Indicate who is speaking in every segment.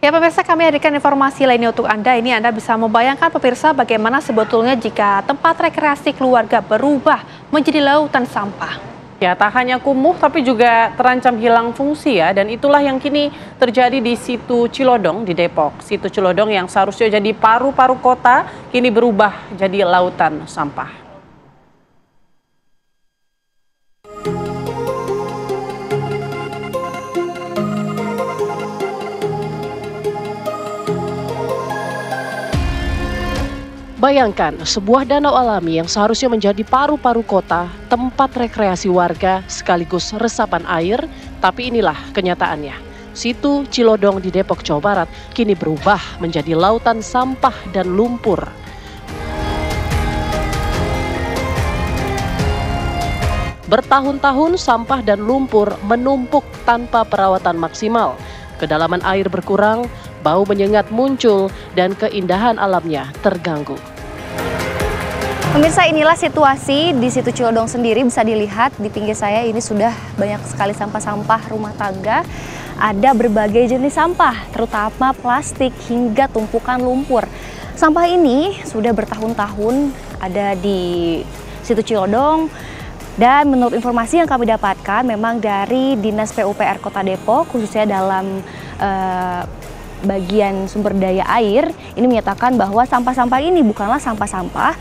Speaker 1: Ya pemirsa, kami hadirkan informasi lainnya untuk Anda. Ini Anda bisa membayangkan pemirsa bagaimana sebetulnya jika tempat rekreasi keluarga berubah menjadi lautan sampah.
Speaker 2: Ya, tak hanya kumuh tapi juga terancam hilang fungsi ya, dan itulah yang kini terjadi di Situ Cilodong di Depok. Situ Cilodong yang seharusnya jadi paru-paru kota kini berubah jadi lautan sampah. Bayangkan, sebuah danau alami yang seharusnya menjadi paru-paru kota, tempat rekreasi warga sekaligus resapan air, tapi inilah kenyataannya. Situ Cilodong di Depok, Jawa Barat kini berubah menjadi lautan sampah dan lumpur. Bertahun-tahun sampah dan lumpur menumpuk tanpa perawatan maksimal. Kedalaman air berkurang, bau menyengat muncul, dan keindahan alamnya terganggu.
Speaker 3: Pemirsa, inilah situasi di Situ Cilodong sendiri. Bisa dilihat di pinggir saya ini sudah banyak sekali sampah-sampah rumah tangga. Ada berbagai jenis sampah, terutama plastik hingga tumpukan lumpur. Sampah ini sudah bertahun-tahun ada di Situ Cilodong. Dan menurut informasi yang kami dapatkan, memang dari Dinas PUPR Kota Depok, khususnya dalam bagian sumber daya air, ini menyatakan bahwa sampah-sampah ini bukanlah sampah-sampah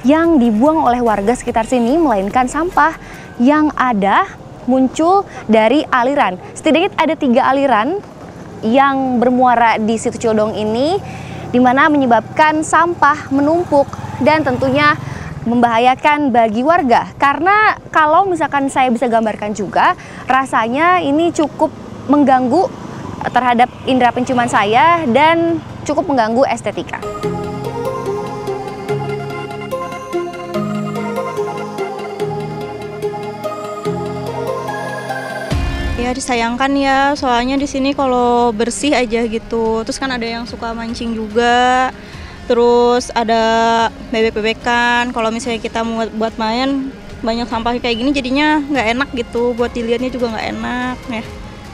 Speaker 3: yang dibuang oleh warga sekitar sini, melainkan sampah yang ada muncul dari aliran. Setidaknya ada 3 aliran yang bermuara di Situ Cilodong ini, di mana menyebabkan sampah menumpuk dan tentunya membahayakan bagi warga. Karena kalau misalkan saya bisa gambarkan juga, rasanya ini cukup mengganggu terhadap indera penciuman saya dan cukup mengganggu estetika.
Speaker 4: Ya disayangkan ya, soalnya di sini kalau bersih aja gitu. Terus kan ada yang suka mancing juga. Terus ada bebek-bebekan. Kalau misalnya kita mau buat main banyak sampah kayak gini, jadinya nggak enak gitu. Buat dilihatnya juga nggak enak ya.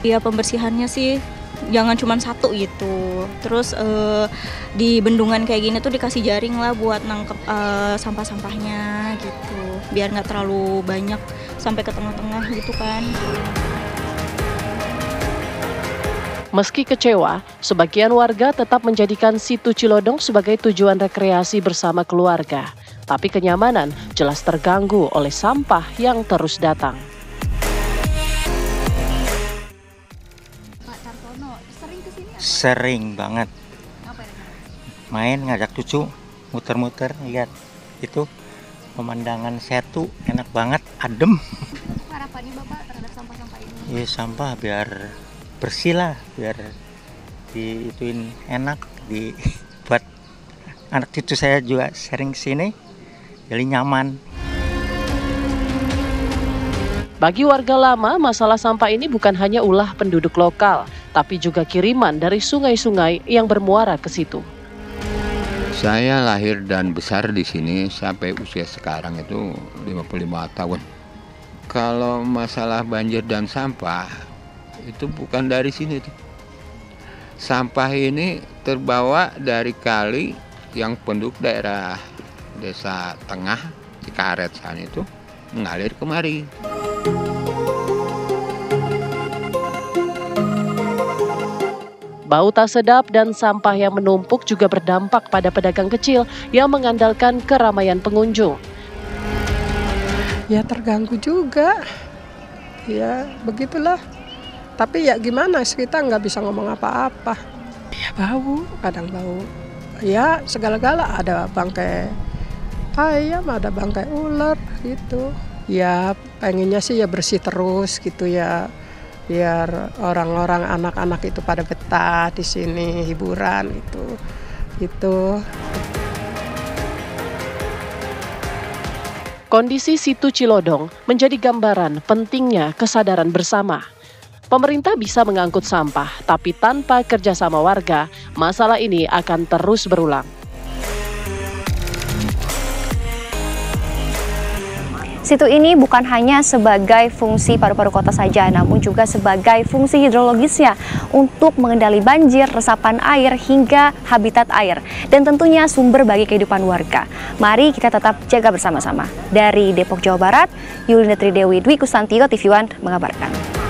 Speaker 4: Ya pembersihannya sih jangan cuma satu gitu. Terus di bendungan kayak gini tuh dikasih jaring lah buat nangkep sampah-sampahnya gitu. Biar nggak terlalu banyak sampai ke tengah-tengah gitu kan.
Speaker 2: Meski kecewa, sebagian warga tetap menjadikan Situ Cilodong sebagai tujuan rekreasi bersama keluarga. Tapi kenyamanan jelas terganggu oleh sampah yang terus datang.
Speaker 3: Pak Cartono, sering kesini?
Speaker 5: Sering banget. Main ngajak cucu, muter-muter, lihat itu pemandangan Setu enak banget, adem.
Speaker 3: Harapannya Bapak terhadap sampah-sampah ini?
Speaker 5: Ya sampah biar bersih lah, biar diituin enak, buat anak cucu saya juga sering kesini, jadi nyaman.
Speaker 2: Bagi warga lama, masalah sampah ini bukan hanya ulah penduduk lokal, tapi juga kiriman dari sungai-sungai yang bermuara ke situ.
Speaker 6: Saya lahir dan besar di sini sampai usia sekarang itu 55 tahun. Kalau masalah banjir dan sampah, itu bukan dari sini tuh. Sampah ini terbawa dari kali yang penduduk daerah Desa Tengah Cikaret sana itu mengalir kemari.
Speaker 2: Bau tak sedap dan sampah yang menumpuk juga berdampak pada pedagang kecil yang mengandalkan keramaian pengunjung.
Speaker 7: Ya terganggu juga, ya begitulah. Tapi ya gimana, kita nggak bisa ngomong apa-apa. Ya bau, kadang bau. Ya segala-gala, ada bangkai ayam, ada bangkai ular gitu. Ya pengennya sih ya bersih terus gitu ya. Biar orang-orang, anak-anak itu pada betah di sini, hiburan gitu.
Speaker 2: Kondisi Situ Cilodong menjadi gambaran pentingnya kesadaran bersama. Pemerintah bisa mengangkut sampah, tapi tanpa kerjasama warga, masalah ini akan terus berulang.
Speaker 3: Situ ini bukan hanya sebagai fungsi paru-paru kota saja, namun juga sebagai fungsi hidrologisnya untuk mengendali banjir, resapan air, hingga habitat air. Dan tentunya sumber bagi kehidupan warga. Mari kita tetap jaga bersama-sama. Dari Depok, Jawa Barat, Yulina Tridewi Dwi Kusantio, TV One mengabarkan.